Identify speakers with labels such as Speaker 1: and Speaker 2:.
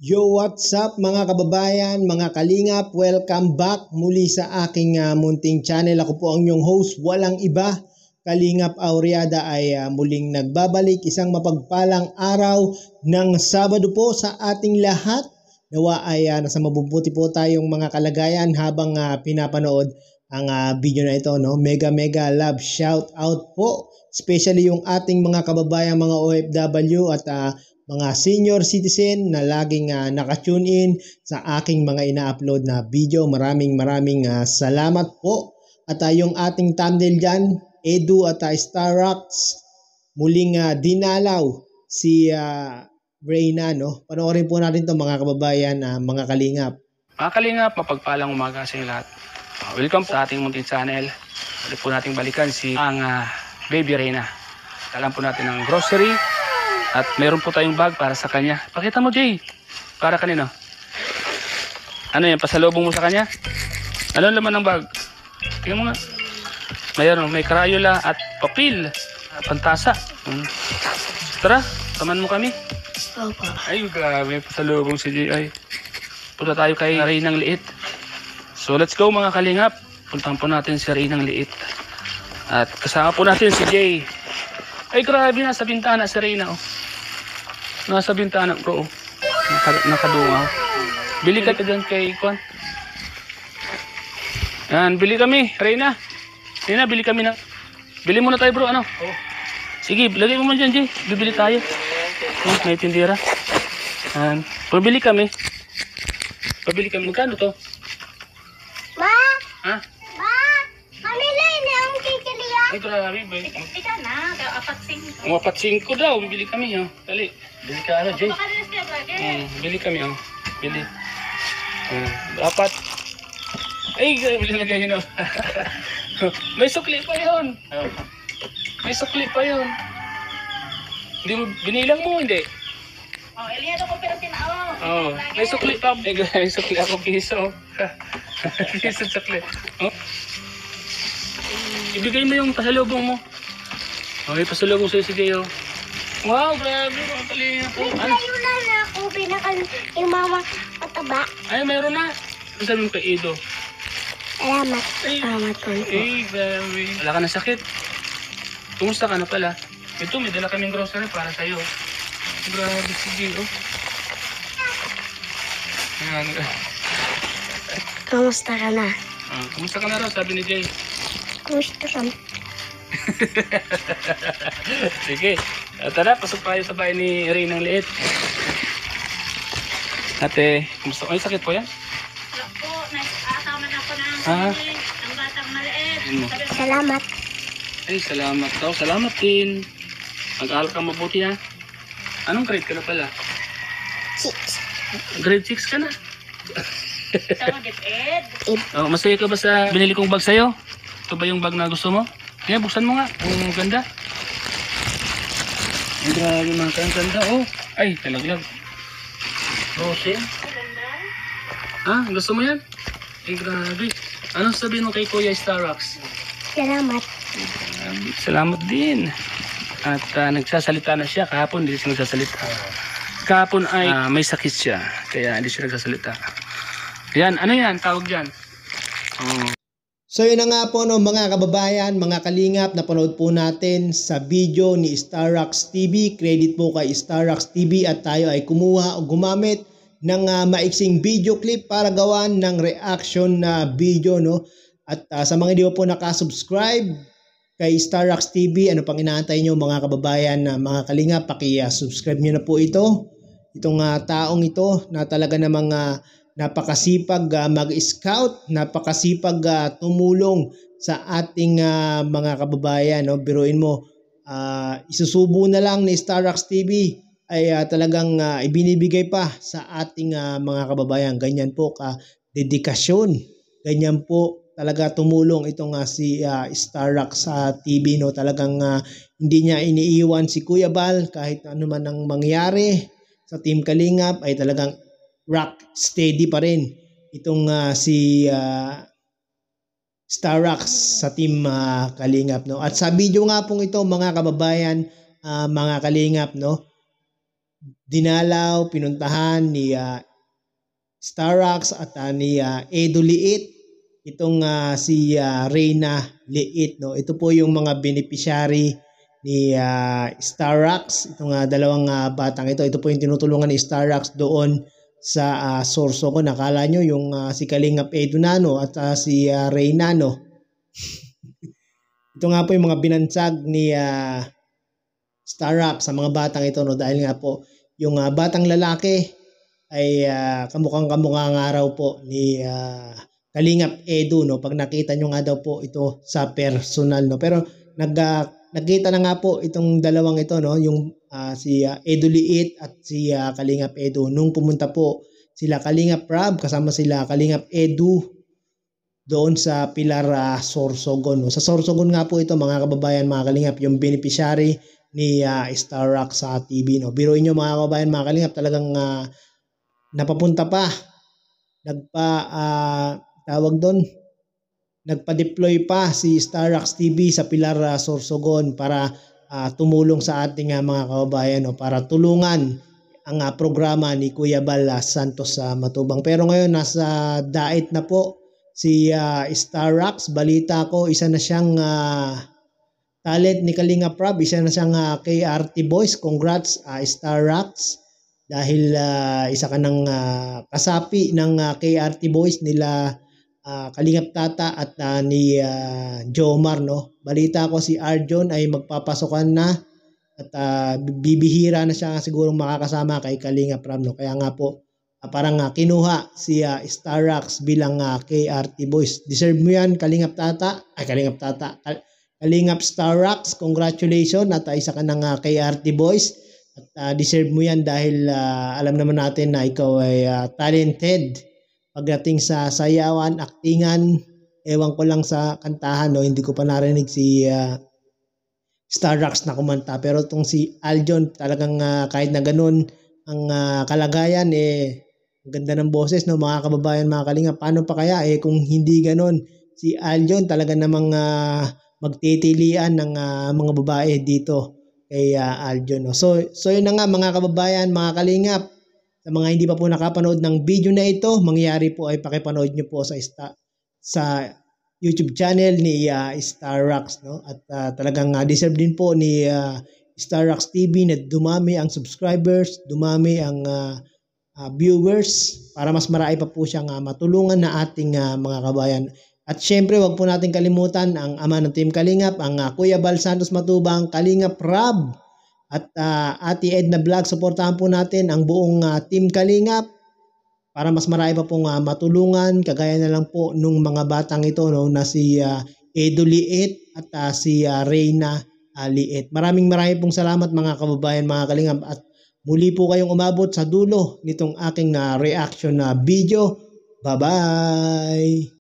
Speaker 1: Yo, what's up mga kababayan, mga kalingap, welcome back muli sa aking munting channel. Ako po ang inyong host, walang iba, Kalingap Auriada ay muling nagbabalik. Isang mapagpalang araw ng Sabado po sa ating lahat. Nawa ay nasa mabubuti po tayong mga kalagayan habang pinapanood ang video na ito. No? Mega love shout out po. Especially yung ating mga kababayan, mga OFW at mga senior citizen na laging naka-tune in sa aking mga ina-upload na video. Maraming salamat po. At yung ating thumbnail dyan, Edu at Starrocks, muling dinalaw si Reyna. No? Panoorin po natin ito mga kababayan, mga kalingap.
Speaker 2: Mga kalingap, mapagpalang umaga sa inyo lahat. Welcome sa ating munting channel. Ulit po nating balikan si ang baby Reyna. Alam po natin ng grocery. At meron po tayong bag para sa kanya. Pakita mo, Jay. Para kanino? Ano yan? Pasalubong mo sa kanya? Ano laman ng bag? Tingnan mo nga. Mayroon, may Crayola at papel. Pantasa. Tara, taman mo kami.
Speaker 3: Opo.
Speaker 2: Ay, grabe. Pasalubong si Jay. Ay, punta tayo kay Reynang Liit. So, let's go mga kalingap. Puntahan po natin si Reynang Liit. At kasama po natin si Jay. Ay, grabe. Nasa bintana si Reyna, oh. Nasa bintana bro. Nakadungaw. Bili ka dyan kay Kwan. Yan, bili kami, Reyna. Reyna, bili kami na. Bili muna tayo bro, ano? Oh. Sige, lagay mo man dyan, Jay. Bibili tayo. May tindira. Yan. Pabili kami. Pabili kami. Magkano to?
Speaker 3: Ma!
Speaker 2: Ha?
Speaker 3: Ma! Pamili na ang kikiliya.
Speaker 2: Ay, grabe ba?
Speaker 3: Ika na, apat singko.
Speaker 2: Umapat 5 daw. Bili kami, oh. Dali. Bili ka, ano, Jay?
Speaker 3: Pakalilis ka, brother.
Speaker 2: Bili kami, oh. Bili. Apat. Ay, bili na ganyan, oh. May sukli pa yun. May sukli pa yun. Hindi mo, binilang mo, hindi?
Speaker 3: Oh, Eliado ko pero tinao.
Speaker 2: Oh, may sukli pa. May sukli ako piso. Piso sukli. Oh. Ibigay mo yung pasalubong mo. Okay, pasalubong sa'yo si Jay, oh. Wow, grabe. Mga kalingap po. Ano?
Speaker 3: Ayun na ako, pinakal yung mama mataba.
Speaker 2: Ay, meron na. Ano sabi mo kay Edo?
Speaker 3: Salamat. Salamat po.
Speaker 2: Eh, grabe. Wala ka na sakit. Kumusta ka na pala? Ito, may dala kaming grocery para sa'yo. Grabe, sige, oh. Ayan.
Speaker 3: Kamusta ka na?
Speaker 2: Kumusta ka na raw, sabi ni Jay.
Speaker 3: Kamusta ka na?
Speaker 2: Sige. Tara, pasok tayo sa bahay ni Reynang Liit. Ate, kumusta? Ay, sakit po yan?
Speaker 3: Wala po, nag-aataman ako ng batang maliit. Salamat.
Speaker 2: Ay, salamat daw. Salamat din. Mag-aaral ka mabuti, ha? Anong grade ka na pala?
Speaker 3: 6.
Speaker 2: Grade 6 ka na.
Speaker 3: Ed.
Speaker 2: Oh, masaya ka ba sa binili kong bag sa'yo? Ito ba yung bag na gusto mo? Kaya buksan mo nga. Ang ganda. Ang grabe mga ka. Ang ganda. Oh. Ay, talaglag. Rosin. Ah, gusto mo yan? Ay, grabe. Anong sabihin mo kay Kuya Starrocks?
Speaker 3: Salamat.
Speaker 2: Salamat din. At nagsasalita na siya. Kahapon hindi siya nagsasalita. Kahapon ay may sakit siya. Kaya hindi siya nagsasalita. Yan, ano yan? Tawag dyan. Oh.
Speaker 1: So yun na nga po no, mga kababayan, mga kalingap, napanood po natin sa video ni Starrocks TV. Credit po kay Starrocks TV at tayo ay kumuha o gumamit ng maiksing video clip para gawan ng reaction na video. No? At sa mga hindi po nakasubscribe kay Starrocks TV, ano pang inaantay nyo mga kababayan, mga kalingap, paki-subscribe nyo na po ito. Itong taong ito na talaga namang napakasipag mag-scout, napakasipag tumulong sa ating mga kababayan. No? Biruin mo, isusubo na lang ni Starrocks TV ay talagang ibinibigay pa sa ating mga kababayan. Ganyan po ka-dedikasyon. Ganyan po talaga tumulong itong si Starrocks TV. No? Talagang hindi niya iniiwan si Kuya Bal kahit ano man ang mangyari sa Team Kalingap ay talagang rock steady pa rin itong si Starrocks sa Team Kalingap. No? At sa video nga pong ito mga kababayan, mga Kalingap, no? dinalaw, pinuntahan ni Starrax at ni Edo Liit itong si Reyna Liit, no. Ito po yung mga beneficiary ni Starrax, itong dalawang batang ito. Ito po yung tinutulungan ni Starrax doon sa Sorsogon. Nakala nyo yung si Kalingap Edo na, no, at si Reyna, no. Ito nga po yung mga binansag ni Starrax sa mga batang ito, no, dahil nga po yung batang lalaki ay kamukhang-kamukha nga raw po ni Kalingap Edo, no. Pag nakita nyo nga daw po ito sa personal, no. Pero nagkita na nga po itong dalawang ito, no, yung si Edo Liit at si Kalingap Edo nung pumunta po sila Kalingap Rab kasama sila Kalingap Edo doon sa Pilar Sorsogon, no. Sa Sorsogon nga po ito mga kababayan, mga Kalingap, yung beneficiary ni Starrax sa TV, no. Biruin nyo mga kababayan, mga Kalingap, talagang napapunta pa, nagpa-deploy pa si Starrax TV sa Pilar Sorsogon para tumulong sa ating mga kababayan, no, para tulungan ang programa ni Kuya Bal Santos sa Matubang. Pero ngayon nasa Dait na po si Starrax. Balita ko isa na siyang talent ni Kalingap Rab, isa na siyang KRT Boys. Congrats Starrax, dahil isa ka ng kasapi ng KRT Boys nila Kalingap Tata at ni Jomar, no. Balita ko si Arjon ay magpapasokan na at bibihira na siya siguro makakasama kay Kalingap Rab, no. Kaya nga po parang kinuha si Starrax bilang KRT Boys. Deserve mo yan, Kalingap Starrax, congratulations at isa ka ng KRT Boys. At deserve mo yan dahil alam naman natin na ikaw ay talented pagdating sa sayawan, aktingan. Ewan ko lang sa kantahan, no, hindi ko pa narinig si Starrax na kumanta. Pero itong si Aljon talagang kahit na ganun ang kalagayan, ang ganda ng boses, no, mga kababayan, mga Kalingap. Paano pa kaya kung hindi ganun si Aljon, talaga namang magtitilian ng mga babae dito kay Aljon, no. So yun na nga mga kababayan, mga Kalingap. Sa mga hindi pa po nakapanood ng video na ito, mangyayari po ay pakipanood nyo po sa YouTube channel ni Starrax, no. At talagang deserve din po ni Starrax TV na dumami ang subscribers, dumami ang viewers para mas marami pa po siyang matulungan na ating mga kabayan. At syempre, wag po natin kalimutan ang ama ng Team Kalingap, ang Kuya Bal Santos Matubang, Kalingap Rab, at Ate Edna Vlog. Suportahan po natin ang buong Team Kalingap para mas marami pa pong matulungan. Kagaya na lang po nung mga batang ito, no, na si Edo Liit at si Reyna Liit. Maraming pong salamat mga kababayan, mga Kalingap. At muli po kayong umabot sa dulo nitong aking reaction na video. Bye-bye!